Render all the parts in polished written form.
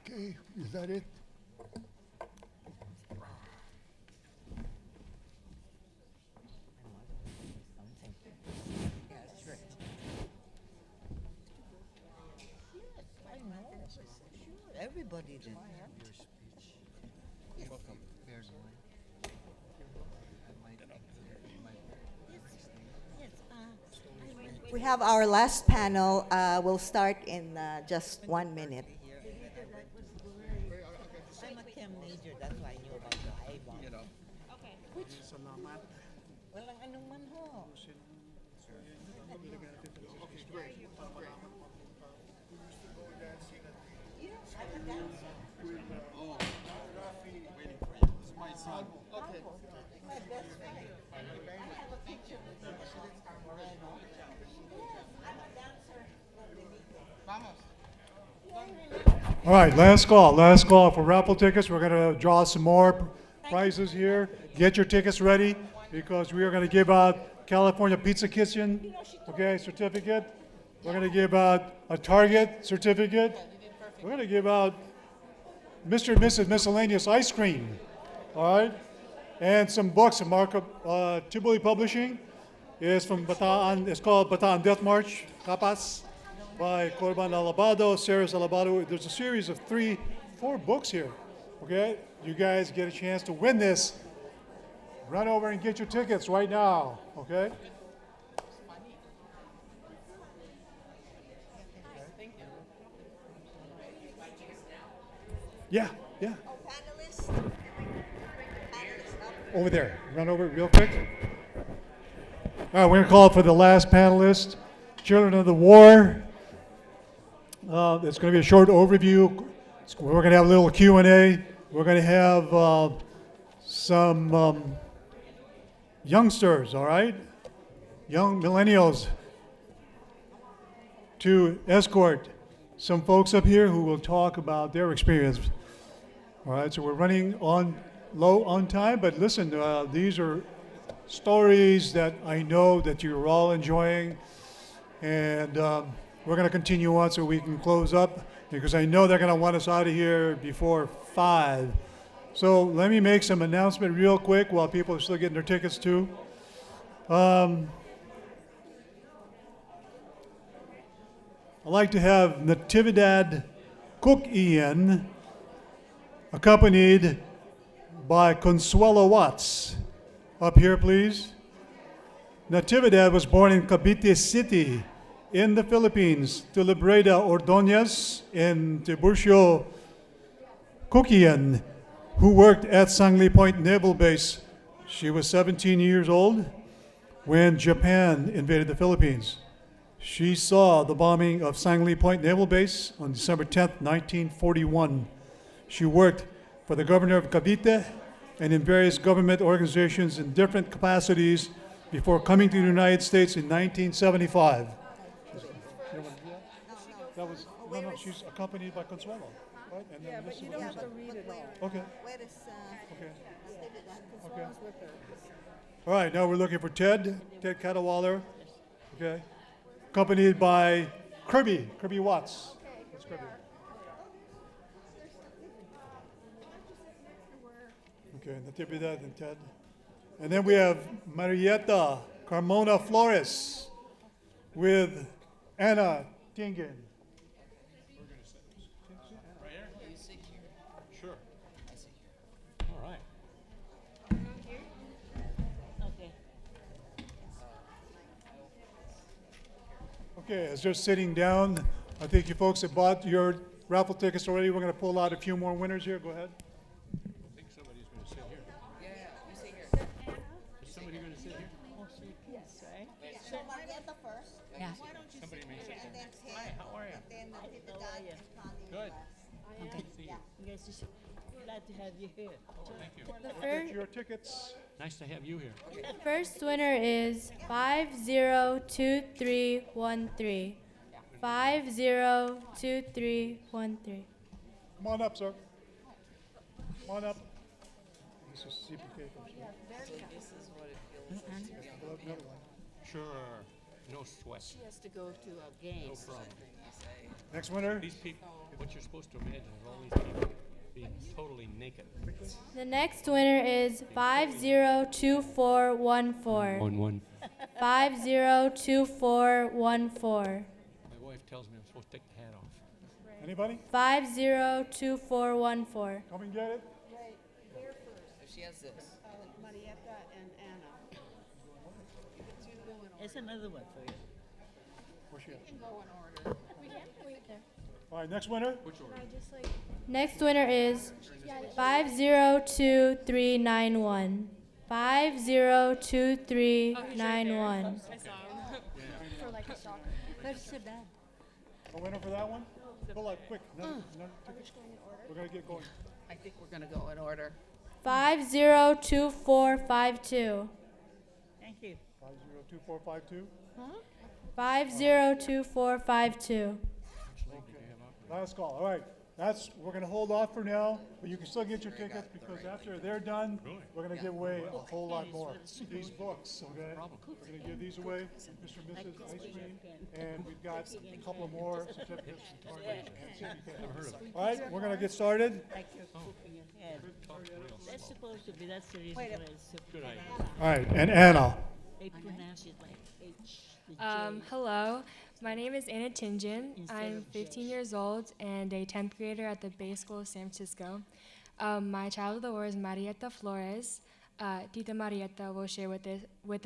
Okay, is that it? Everybody did. We have our last panel. We'll start in just 1 minute. I'm a chem major, that's why I knew about the eyeball. Okay. Salamat. Walang anong man ho. Yes, I'm a dancer. Waiting for you. This is my son. Okay. My best friend. I have a picture with her. Moreno. Yes, I'm a dancer. Vamos. All right, last call for raffle tickets. We're going to draw some more prizes here. Get your tickets ready because we are going to give out California Pizza Kitchen, okay, certificate. We're going to give out a Target certificate. We're going to give out Mr. and Mrs. Miscellaneous ice cream, all right, and some books. A markup, Tibuli Publishing is from Bataan. It's called Bataan Death March, Capas, by Corban Alabado, Ceres Alabado. There's a series of 4 books here, okay? You guys get a chance to win this. Run over and get your tickets right now, okay? Yeah. Oh, panelists. Panelists up. Over there. Run over real quick. All right, we're going to call for the last panelist, Children of the War. It's going to be a short overview. We're going to have a little Q&A. We're going to have some youngsters, all right? Young millennials to escort some folks up here who will talk about their experience. All right, so we're running low on time, but listen, these are stories that I know that you're all enjoying, and we're going to continue on so we can close up because I know they're going to want us out of here before 5. So let me make some announcement real quick while people are still getting their tickets too. I'd like to have Natividad Cook Ian, accompanied by Consuelo Watts. Up here, please. Natividad was born in Cavite City in the Philippines to Libreda Ordonez and Tiburcio Cook-Ian, who worked at Sangley Point Naval Base. She was 17 years old when Japan invaded the Philippines. She saw the bombing of Sangley Point Naval Base on December 10, 1941. She worked for the governor of Cavite and in various government organizations in different capacities before coming to the United States in 1975. No, she's accompanied by Consuelo, right? And then But you don't have to read it all. Okay. Where is Okay. Consuelo's with her. All right, now we're looking for Ted Catawaller, okay, accompanied by Kirby Watts. That's Kirby. Okay, Natividad and Ted. And then we have Marietta Carmona Flores with Anna Tingen. Right here? You sit here. Sure. I sit here. All right. Okay. Okay, as they're sitting down, I think you folks have bought your raffle tickets already. We're going to pull out a few more winners here. Go ahead. I think somebody's going to sit here. Yeah, you sit here. Is somebody going to sit here? Yes, right? So Marietta first. Yeah. Somebody may sit And there. then Ted. Hi, how are you? And then Natividad and Connie Good. last. Good to see you. You guys just glad to have you here. Thank you. Get your tickets. Nice to have you here. The first winner is 502313. 502313. Come on up, sir. Come on up. This is CPK. Sure. No sweat. She has to go to a game. No problem. Next winner. These people, what you're supposed to imagine is all these people being totally naked. The next winner is 502414. 1-1. 502414. My wife tells me I'm supposed to take the hat off. Anybody? 502414. Come and get it. She has this. Marietta and Anna. It's another one for you. Where's she at? Can go in order. All right, next winner. Which order? Next winner is 502391. 502391. Where's your dad? A winner for that one? Pull out quick. None tickets. We're gonna get going. I think we're gonna go in order. 502452. Thank you. 502452. 502452. Last call. All right. We're gonna hold off for now, but you can still get your tickets because after they're done, we're gonna give away a whole lot more. These books, okay? We're gonna give these away, Mr. and Mrs. Ice Cream, and we've got a couple more certificates and targets and certificates. All right, we're gonna get started. Like you're cooking your head. That's supposed to be, that's the reason why it's so. Good idea. All right, and Anna. They pronounce it like H, the J. Hello, my name is Anna Tinjin. Instead I'm of 15 J. years old and a 10th grader at the Bay School of San Francisco. My child of the war is Marietta Flores. Tita Marietta will share with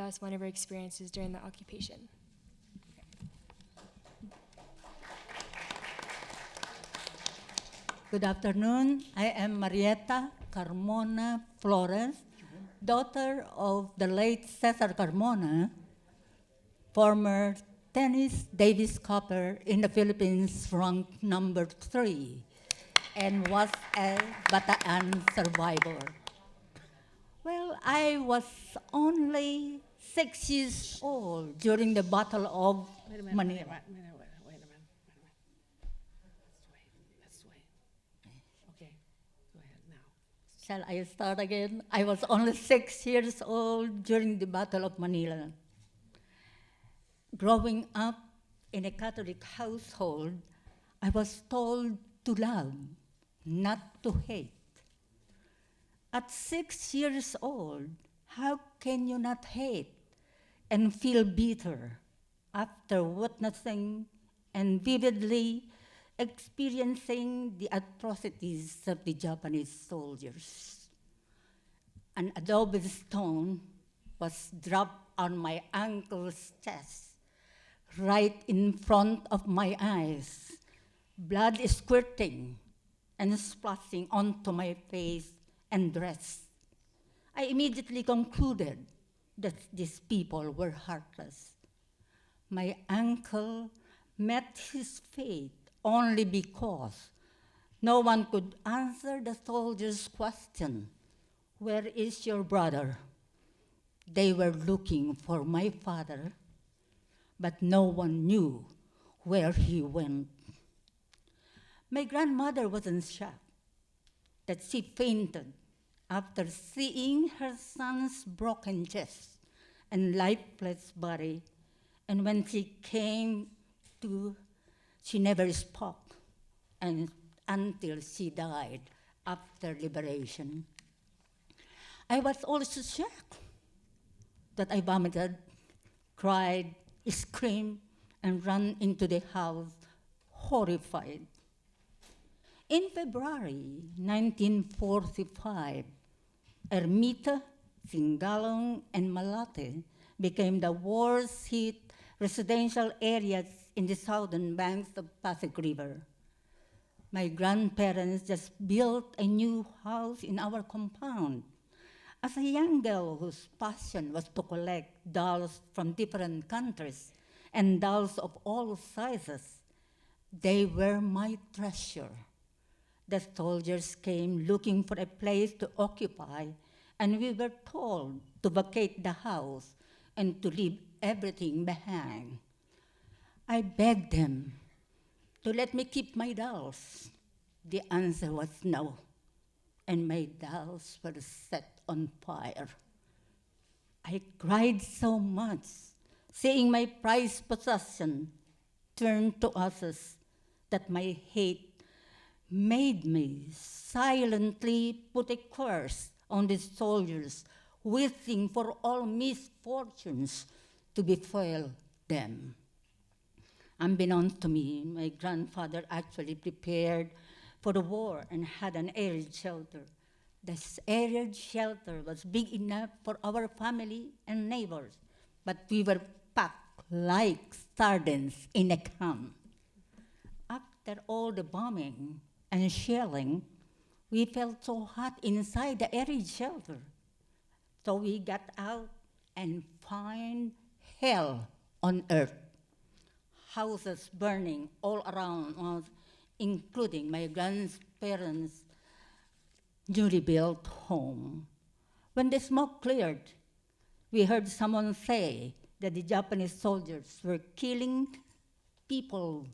us one of her experiences during the occupation. Good afternoon. I am Marietta Carmona Flores, daughter of the late Cesar Carmona, former tennis Davis Cupper in the Philippines, ranked number 3, and was a Bataan survivor. Well, I was only 6 years old during the Battle of Manila. Wait a minute. Let's wait. Okay, go ahead now. Shall I start again? I was only 6 years old during the Battle of Manila. Growing up in a Catholic household, I was told to love, not to hate. At 6 years old, how can you not hate and feel bitter after witnessing and vividly experiencing the atrocities of the Japanese soldiers? An adobe stone was dropped on my uncle's chest, right in front of my eyes, blood squirting and splashing onto my face and dress. I immediately concluded that these people were heartless. My uncle met his fate only because no one could answer the soldier's question, "Where is your brother?" They were looking for my father, but no one knew where he went. My grandmother was in shock that she fainted after seeing her son's broken chest and lifeless body, and when she came to, she never spoke until she died after liberation. I was also shocked that I vomited, cried, screamed, and ran into the house, horrified. In February 1945, Ermita, Singalong, and Malate became the worst-hit residential areas in the southern banks of Pasig River. My grandparents just built a new house in our compound. As a young girl whose passion was to collect dolls from different countries and dolls of all sizes, they were my treasure. The soldiers came looking for a place to occupy, and we were told to vacate the house and to leave everything behind. I begged them to let me keep my dolls. The answer was no, and my dolls were set on fire. I cried so much seeing my prized possession turn to ashes, that my hate made me silently put a curse on the soldiers, wishing for all misfortunes to befall them. Unbeknownst to me, my grandfather actually prepared for the war and had an air shelter. This air shelter was big enough for our family and neighbors, but we were packed like sardines in a can. After all the bombing and shelling, we felt so hot inside the air shelter. So we got out and found hell on earth. Houses burning all around us, including my grandparents' newly built home. When the smoke cleared, we heard someone say that the Japanese soldiers were killing people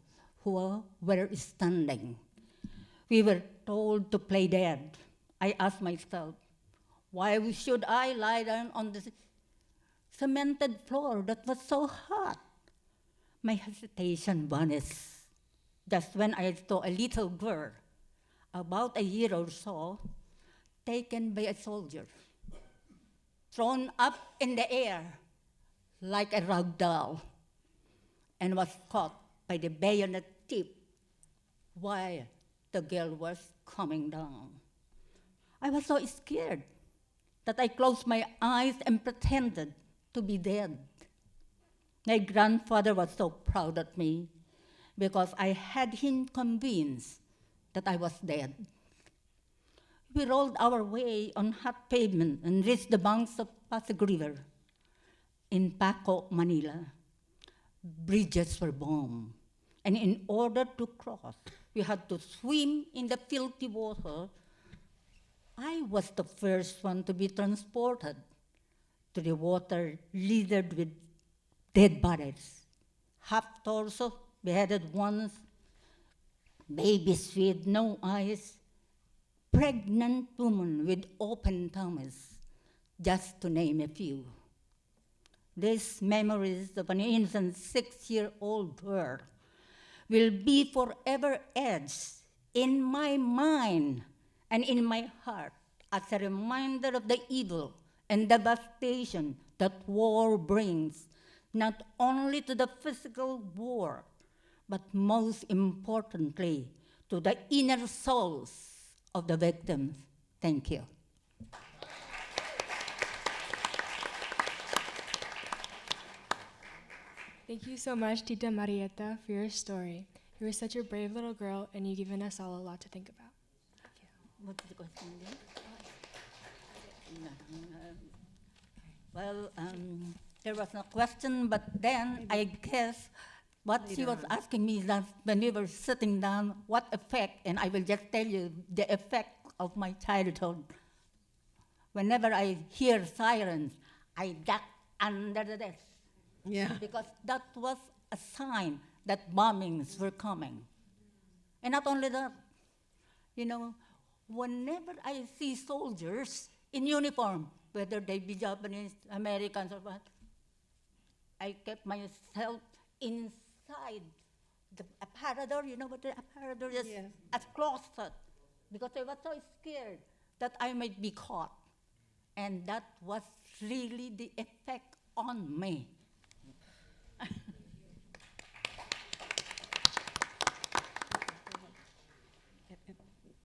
who were standing. We were told to play dead. I asked myself, why should I lie down on the cemented floor that was so hot? My hesitation vanished just when I saw a little girl, about a year or so, taken by a soldier, thrown up in the air like a rag doll, and was caught by the bayonet tip while the girl was coming down. I was so scared that I closed my eyes and pretended to be dead. My grandfather was so proud of me because I had him convinced that I was dead. We rolled our way on hot pavement and reached the banks of Pasig River. In Paco, Manila, bridges were bombed, and in order to cross, we had to swim in the filthy water. I was the first one to be transported to the water littered with dead bodies, half torso, beheaded ones, babies with no eyes, pregnant women with open tummies, just to name a few. These memories of an innocent 6-year-old girl will be forever etched in my mind and in my heart as a reminder of the evil and devastation that war brings, not only to the physical war, but most importantly, to the inner souls of the victims. Thank you. Thank you so much, Tita Marietta, for your story. You were such a brave little girl, and you've given us all a lot to think about. What's the question again? Well, there was no question, but then I guess what she was asking me is that when we were sitting down, what effect, and I will just tell you the effect of my childhood. Whenever I hear sirens, I duck under the desk. Yeah. Because that was a sign that bombings were coming. And not only that, you know, whenever I see soldiers in uniform, whether they be Japanese, Americans, or what, I kept myself inside the apparatus, you know what the apparatus is? Yes. As closet, because I was so scared that I might be caught. And that was really the effect on me.